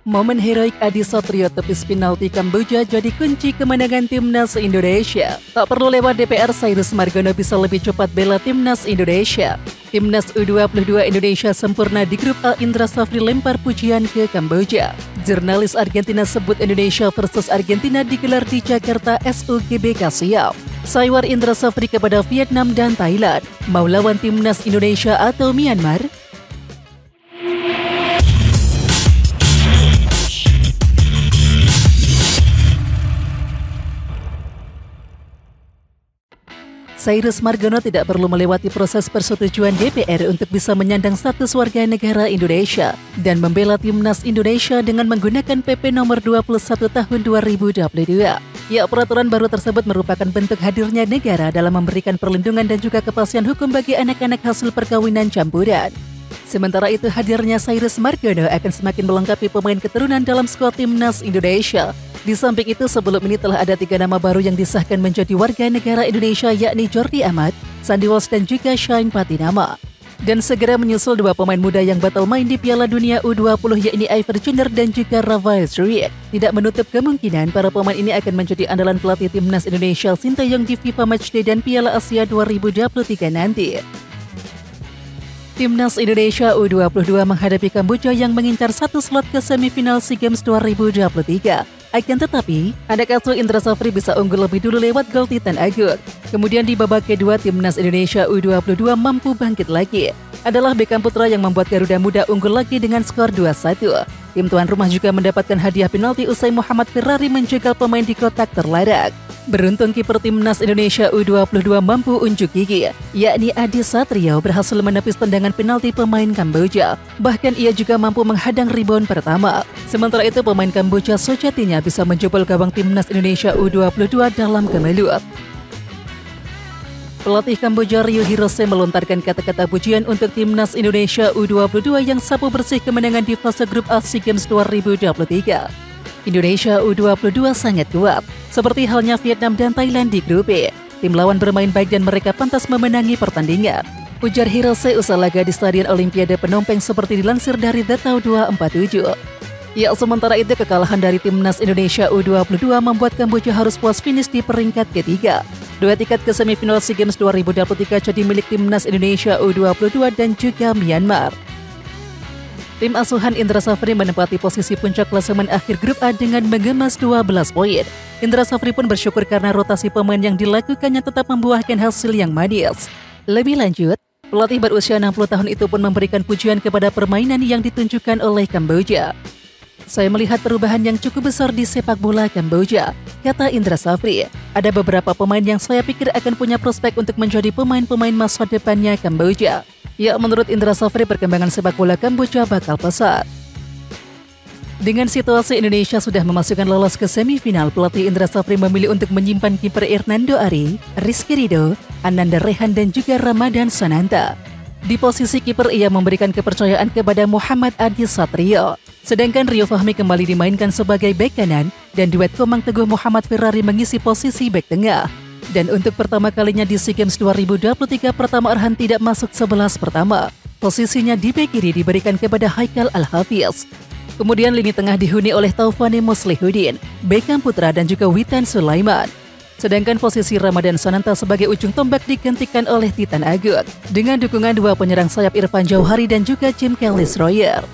Momen heroik Adi Satrio tepis penalti Kamboja jadi kunci kemenangan timnas Indonesia. Tak perlu lewat DPR, Cyrus Margono bisa lebih cepat bela timnas Indonesia. Timnas U22 Indonesia sempurna di grup A. Indra Safri lempar pujian ke Kamboja. Jurnalis Argentina sebut Indonesia versus Argentina digelar di Jakarta SUGBK siap. Saywar Indra Safri kepada Vietnam dan Thailand. Mau lawan timnas Indonesia atau Myanmar? Cyrus Margono tidak perlu melewati proses persetujuan DPR untuk bisa menyandang status warga negara Indonesia dan membela timnas Indonesia dengan menggunakan PP nomor 21 tahun 2022. Ya, peraturan baru tersebut merupakan bentuk hadirnya negara dalam memberikan perlindungan dan juga kepastian hukum bagi anak-anak hasil perkawinan campuran. Sementara itu, hadirnya Cyrus Margono akan semakin melengkapi pemain keturunan dalam skuad timnas Indonesia. Di samping itu, sebelum ini telah ada 3 nama baru yang disahkan menjadi warga negara Indonesia, yakni Jordi Amat, Sandy Walsh, dan juga Shane Patinama. Dan segera menyusul 2 pemain muda yang batal main di Piala Dunia U20, yakni Iver Junior dan juga Rafael Struijk. Tidak menutup kemungkinan para pemain ini akan menjadi andalan pelatih timnas Indonesia Sinteyong di FIFA Matchday dan Piala Asia 2023 nanti. Timnas Indonesia U22 menghadapi Kamboja yang mengincar 1 slot ke semifinal SEA Games 2023. Akan tetapi, anak asuh Indra Safri bisa unggul lebih dulu lewat gol Titan Agung. Kemudian di babak kedua, Timnas Indonesia U22 mampu bangkit lagi. Adalah Beckham Putra yang membuat Garuda Muda unggul lagi dengan skor 2-1. Tim tuan rumah juga mendapatkan hadiah penalti usai Muhammad Ferrari menjegal pemain di kotak terlarang. Beruntung kiper Timnas Indonesia U22 mampu unjuk gigi, yakni Adi Satrio berhasil menepis tendangan penalti pemain Kamboja. Bahkan ia juga mampu menghadang rebound pertama. Sementara itu, pemain Kamboja sejatinya bisa menjebol gawang Timnas Indonesia U22 dalam kemelut. Pelatih Kamboja Ryu Hirose melontarkan kata-kata pujian untuk Timnas Indonesia U22 yang sapu bersih kemenangan di fase grup A SEA Games 2023. Indonesia U22 sangat kuat, seperti halnya Vietnam dan Thailand di grup B. Tim lawan bermain baik dan mereka pantas memenangi pertandingan, ujar Hirose usai laga di Stadion Olimpiade Phnom Penh seperti dilansir dari The Tau 247. Ya, sementara itu kekalahan dari Timnas Indonesia U22 membuat Kamboja harus puas finish di peringkat ketiga. 2 tiket ke semifinal SEA Games 2023 jadi milik Timnas Indonesia U22 dan juga Myanmar. Tim asuhan Indra Safri menempati posisi puncak klasemen akhir grup A dengan mengemas 12 poin. Indra Safri pun bersyukur karena rotasi pemain yang dilakukannya tetap membuahkan hasil yang manis. Lebih lanjut, pelatih berusia 60 tahun itu pun memberikan pujian kepada permainan yang ditunjukkan oleh Kamboja. Saya melihat perubahan yang cukup besar di sepak bola Kamboja, kata Indra Safri. Ada beberapa pemain yang saya pikir akan punya prospek untuk menjadi pemain-pemain masa depannya Kamboja. Ya, menurut Indra Safri, perkembangan sepak bola Kamboja bakal pesat. Dengan situasi Indonesia sudah memasukkan lolos ke semifinal, pelatih Indra Safri memilih untuk menyimpan kiper Hernando Ari, Rizky Ridho, Ananda Rehan, dan juga Ramadan Sananta. Di posisi kiper, ia memberikan kepercayaan kepada Muhammad Adi Satrio. Sedangkan Rio Fahmi kembali dimainkan sebagai bek kanan dan duet Komang Teguh Muhammad Ferrari mengisi posisi bek tengah. Dan untuk pertama kalinya di SEA Games 2023, Pratama Arhan tidak masuk 11 pertama. Posisinya di bek kiri diberikan kepada Haikal Al-Hafiz. Kemudian lini tengah dihuni oleh Taufani Muslihuddin, Beckham Putra, dan juga Witan Sulaiman. Sedangkan posisi Ramadan Sananta sebagai ujung tombak digantikan oleh Titan Agung dengan dukungan 2 penyerang sayap Irfan Jauhari dan juga Jim Kelly-Stroyer.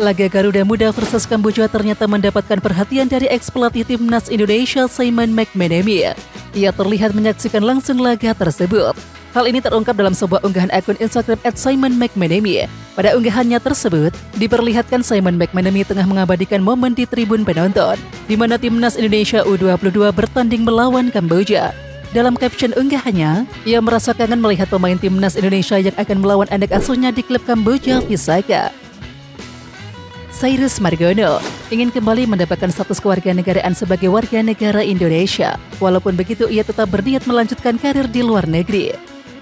Laga Garuda Muda versus Kamboja ternyata mendapatkan perhatian dari ex-pelatih Timnas Indonesia Simon McManamy. Ia terlihat menyaksikan langsung laga tersebut. Hal ini terungkap dalam sebuah unggahan akun Instagram @SimonMcManamy. Pada unggahannya tersebut, diperlihatkan Simon McManamy tengah mengabadikan momen di tribun penonton, di mana Timnas Indonesia U22 bertanding melawan Kamboja. Dalam caption unggahannya, ia merasa kangen melihat pemain Timnas Indonesia yang akan melawan anak asuhnya di klub Kamboja Visaka. Cyrus Margono ingin kembali mendapatkan status kewarganegaraan sebagai warga negara Indonesia. Walaupun begitu, ia tetap berniat melanjutkan karir di luar negeri.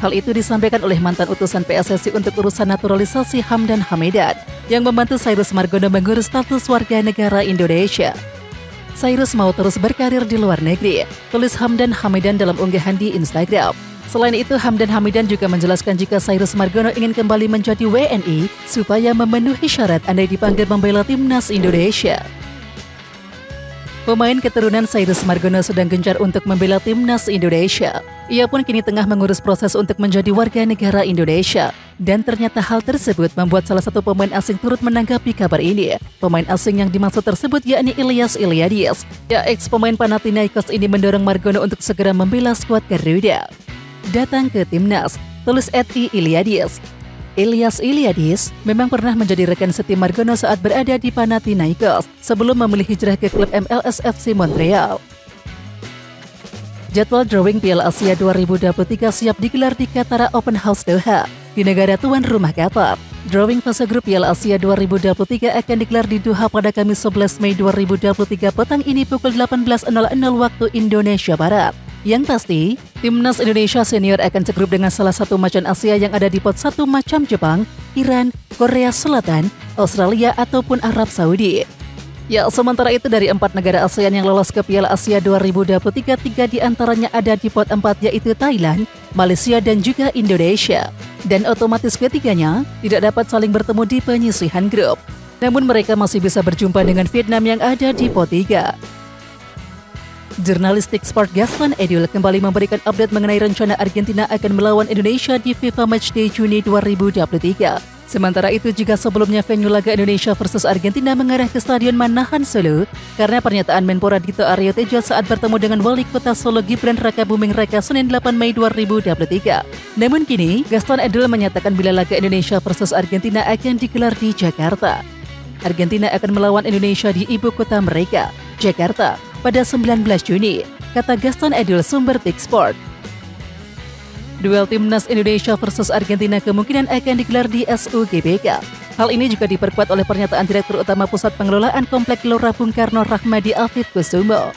Hal itu disampaikan oleh mantan utusan PSSI untuk urusan naturalisasi Hamdan Hamidan yang membantu Cyrus Margono mengurus status warga negara Indonesia. Cyrus mau terus berkarir di luar negeri, tulis Hamdan Hamidan dalam unggahan di Instagram. Selain itu, Hamdan Hamidan juga menjelaskan jika Cyrus Margono ingin kembali menjadi WNI supaya memenuhi syarat andai dipanggil membela timnas Indonesia. Pemain keturunan Cyrus Margono sedang gencar untuk membela timnas Indonesia. Ia pun kini tengah mengurus proses untuk menjadi warga negara Indonesia. Dan ternyata hal tersebut membuat salah satu pemain asing turut menanggapi kabar ini. Pemain asing yang dimaksud tersebut yakni Ilyas Ilyadis. Ya, ex-pemain Panathinaikos ini mendorong Margono untuk segera membela skuad Garuda. Datang ke timnas, tulis @Ilyadis. Ilyas Ilyadis memang pernah menjadi rekan setim Margono saat berada di Panathinaikos sebelum memilih hijrah ke klub MLS FC Montreal. Jadwal drawing Piala Asia 2023 siap digelar di Qatar Open House Doha, di negara tuan rumah Qatar. Drawing fase grup Piala Asia 2023 akan digelar di Doha pada Kamis 11 Mei 2023 petang ini pukul 18.00 waktu Indonesia Barat. Yang pasti, timnas Indonesia senior akan segrup dengan salah satu macan Asia yang ada di pot 1 macam Jepang, Iran, Korea Selatan, Australia ataupun Arab Saudi. Ya, sementara itu dari 4 negara ASEAN yang lolos ke Piala Asia 2023, 3 diantaranya ada di pot 4 yaitu Thailand, Malaysia dan juga Indonesia. Dan otomatis ketiganya tidak dapat saling bertemu di penyisihan grup. Namun mereka masih bisa berjumpa dengan Vietnam yang ada di pot 3. Jurnalistik Sport Gaston Edul kembali memberikan update mengenai rencana Argentina akan melawan Indonesia di FIFA Matchday Juni 2023. Sementara itu, jika sebelumnya venue laga Indonesia versus Argentina mengarah ke Stadion Manahan Solo karena pernyataan Menpora Dito Aryo Tejo saat bertemu dengan Wali Kota Solo Gibran Rakabuming Raka Senin 8 Mei 2023. Namun kini, Gaston Edul menyatakan bila laga Indonesia versus Argentina akan digelar di Jakarta. Argentina akan melawan Indonesia di ibu kota mereka, Jakarta, pada 19 Juni, kata Gaston Edul sumber Tik Sport. Duel timnas Indonesia versus Argentina kemungkinan akan digelar di SUGBK. Hal ini juga diperkuat oleh pernyataan Direktur Utama Pusat Pengelolaan Komplek Gelora Bung Karno Rahmadi Afif Kusumo.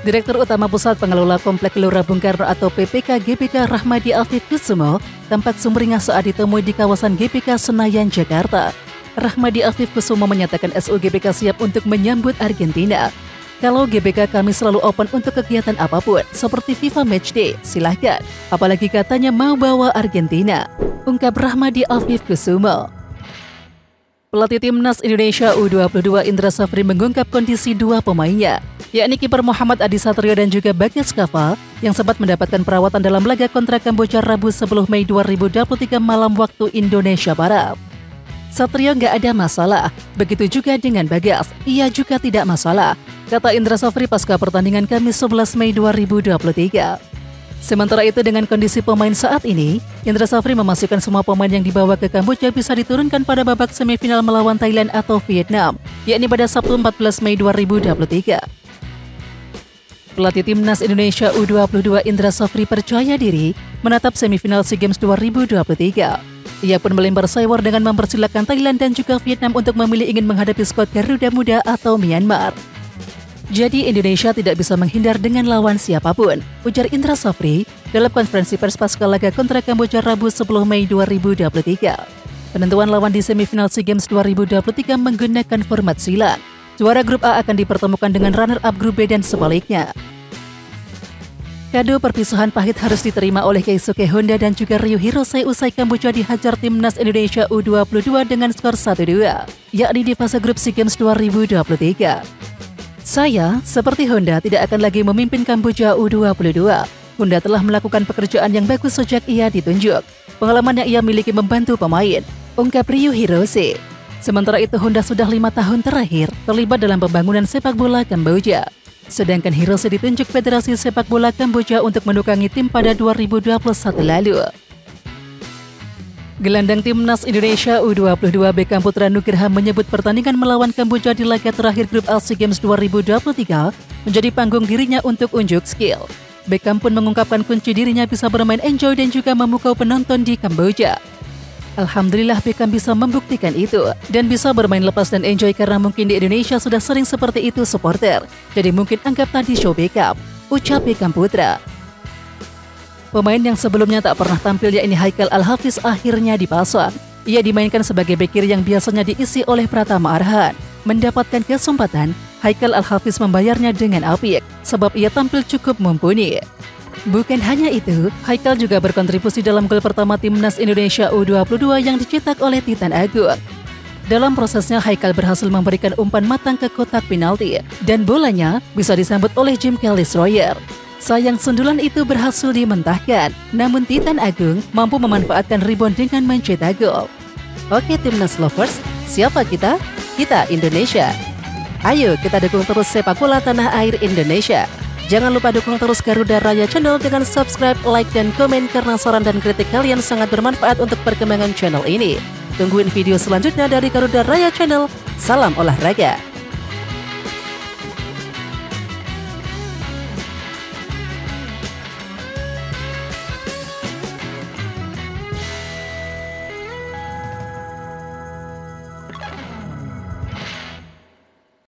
Direktur Utama Pusat Pengelola Komplek Gelora Bung Karno atau PPK GBK Rahmadi Afif Kusumo tampak sumringah saat ditemui di kawasan GBK Senayan, Jakarta. Rahmadi Afif Kusumo menyatakan SUGBK siap untuk menyambut Argentina. Kalau GBK kami selalu open untuk kegiatan apapun, seperti FIFA Matchday, silahkan. Apalagi katanya mau bawa Argentina, ungkap Rahmadi Afif Kusumo. Pelatih timnas Indonesia U22 Indra Safri mengungkap kondisi 2 pemainnya, yakni kiper Muhammad Adi Satrio dan juga Bagas Kava, yang sempat mendapatkan perawatan dalam laga kontra Kamboja Rabu 10 Mei 2023 malam waktu Indonesia Barat. Satrio nggak ada masalah, begitu juga dengan Bagas, ia juga tidak masalah, kata Indra Safri pasca pertandingan Kamis 11 Mei 2023. Sementara itu dengan kondisi pemain saat ini, Indra Safri memastikan semua pemain yang dibawa ke Kamboja bisa diturunkan pada babak semifinal melawan Thailand atau Vietnam, yakni pada Sabtu 14 Mei 2023. Pelatih timnas Indonesia U22 Indra Safri percaya diri menatap semifinal SEA Games 2023. Ia pun melempar sewer dengan mempersilahkan Thailand dan juga Vietnam untuk memilih ingin menghadapi skuad Garuda Muda atau Myanmar. Jadi Indonesia tidak bisa menghindar dengan lawan siapapun, ujar Indra Safri dalam konferensi pers pasca laga kontra Kamboja Rabu 10 Mei 2023. Penentuan lawan di semifinal SEA Games 2023 menggunakan format silang. Juara grup A akan dipertemukan dengan runner-up grup B dan sebaliknya. Kado perpisahan pahit harus diterima oleh Keisuke Honda dan juga Ryu Hirose usai Kamboja dihajar timnas Indonesia U22 dengan skor 1-2, yakni di fase grup SEA Games 2023. Saya, seperti Honda, tidak akan lagi memimpin Kamboja U22. Honda telah melakukan pekerjaan yang bagus sejak ia ditunjuk. Pengalaman yang ia miliki membantu pemain, ungkap Ryu Hirose. Sementara itu Honda sudah 5 tahun terakhir terlibat dalam pembangunan sepak bola Kamboja. Sedangkan Hirose ditunjuk Federasi Sepak Bola Kamboja untuk menukangi tim pada 2021 lalu. Gelandang timnas Indonesia U22 Beckham Putra Nugraha menyebut pertandingan melawan Kamboja di laga terakhir grup A SEA Games 2023 menjadi panggung dirinya untuk unjuk skill. Beckham pun mengungkapkan kunci dirinya bisa bermain enjoy dan juga memukau penonton di Kamboja. Alhamdulillah Beckham bisa membuktikan itu dan bisa bermain lepas dan enjoy karena mungkin di Indonesia sudah sering seperti itu supporter. Jadi mungkin anggap tadi show Beckham, ucap Beckham Putra. Pemain yang sebelumnya tak pernah tampil yakni Haikal Al-Hafiz akhirnya dipasang. Ia dimainkan sebagai bek kiri yang biasanya diisi oleh Pratama Arhan. Mendapatkan kesempatan, Haikal Al-Hafiz membayarnya dengan apik sebab ia tampil cukup mumpuni. Bukan hanya itu, Haikal juga berkontribusi dalam gol pertama timnas Indonesia U22 yang dicetak oleh Titan Agung. Dalam prosesnya, Haikal berhasil memberikan umpan matang ke kotak penalti dan bolanya bisa disambut oleh Jim Destroyer. Sayang sundulan itu berhasil dimentahkan, namun Titan Agung mampu memanfaatkan rebound dengan mencetak gol. Oke Timnas Lovers, siapa kita? Kita Indonesia. Ayo kita dukung terus sepak bola tanah air Indonesia. Jangan lupa dukung terus Garuda Raya Channel dengan subscribe, like, dan komen karena saran dan kritik kalian sangat bermanfaat untuk perkembangan channel ini. Tungguin video selanjutnya dari Garuda Raya Channel. Salam olahraga.